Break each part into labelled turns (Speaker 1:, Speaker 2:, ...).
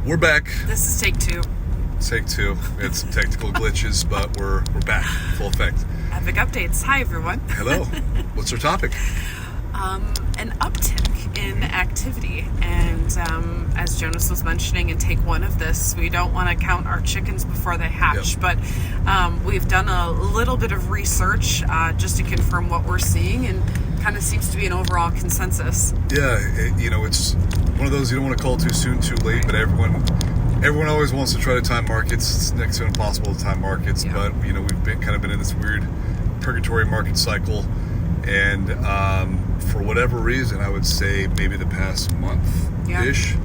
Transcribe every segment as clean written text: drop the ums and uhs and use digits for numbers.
Speaker 1: We're back.
Speaker 2: This is take two.
Speaker 1: Take two. We had some technical glitches, but we're back. Full effect.
Speaker 2: Epic updates. Hi, everyone.
Speaker 1: Hello. What's our topic?
Speaker 2: An uptick in activity. And as Jonas was mentioning in take one of this, we don't want to count our chickens before they hatch. Yep. But we've done a little bit of research just to confirm what we're seeing, and kind of seems to be an overall consensus.
Speaker 1: Yeah, it's one of those you don't want to call too soon, too late, but everyone always wants to try to time markets. It's next to impossible to time markets, yeah. But we've been in this weird purgatory market cycle, and for whatever reason, I would say maybe the past month-ish,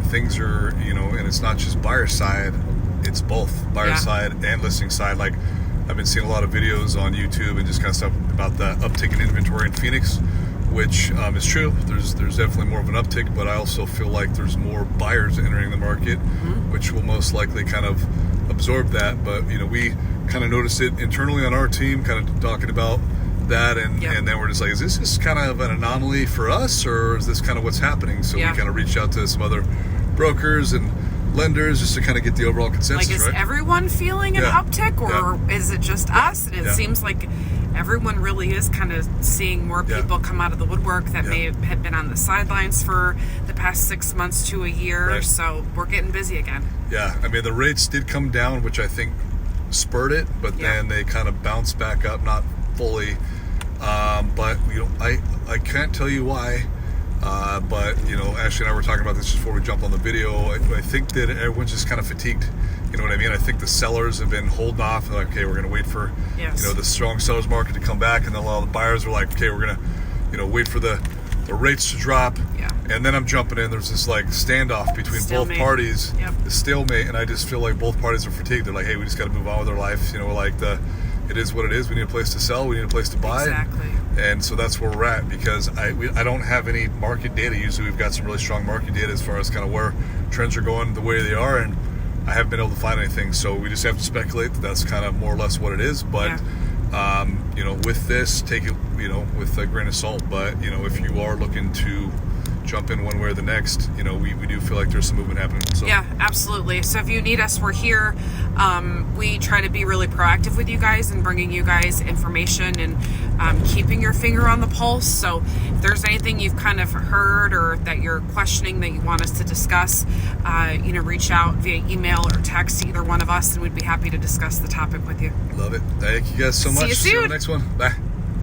Speaker 1: things are, and it's not just buyer side, it's both buyer side and listing side. Like, I've been seeing a lot of videos on YouTube and just kind of stuff about the uptick in inventory in Phoenix, which is true. There's definitely more of an uptick, but I also feel like there's more buyers entering the market, which will most likely kind of absorb that. But we kind of noticed it internally on our team, kind of talking about that, and then we're just like, is this just kind of an anomaly for us, or is this kind of what's happening? So we kind of reached out to some other brokers and lenders just to kind of get the overall consensus.
Speaker 2: Like, is everyone feeling an uptick, or is it just us? And it seems like everyone really is kind of seeing more people come out of the woodwork that may have been on the sidelines for the past 6 months to a year. Right. So we're getting busy again. Yeah,
Speaker 1: I mean, the rates did come down, which I think spurred it, but then they kind of bounced back up, not fully. But I can't tell you why. But Ashley and I were talking about this just before we jumped on the video. I think that everyone's just kind of fatigued. You know what I mean? I think the sellers have been holding off. They're like, okay, we're going to wait for the strong sellers market to come back, and then a lot of the buyers are like, okay, we're going to wait for the rates to drop. Yeah. And then I'm jumping in. There's this like standoff between both parties, the stalemate, and I just feel like both parties are fatigued. They're like, hey, we just got to move on with our life. It is what it is. We need a place to sell. We need a place to buy.
Speaker 2: Exactly.
Speaker 1: And so that's where we're at, because I don't have any market data. Usually we've got some really strong market data as far as kind of where trends are going the way they are, and I haven't been able to find anything. So we just have to speculate that that's kind of more or less what it is. But, with this, take it, with a grain of salt. But, if you are looking to jump in one way or the next, we do feel like there's some movement happening. So.
Speaker 2: Yeah, absolutely. So if you need us, we're here. We try to be really proactive with you guys and bringing you guys information and keeping your finger on the pulse. So if there's anything you've kind of heard or that you're questioning that you want us to discuss, reach out via email or text to either one of us, and we'd be happy to discuss the topic with you.
Speaker 1: Love it. Thank you guys so much.
Speaker 2: See you soon.
Speaker 1: See you in the next one. Bye.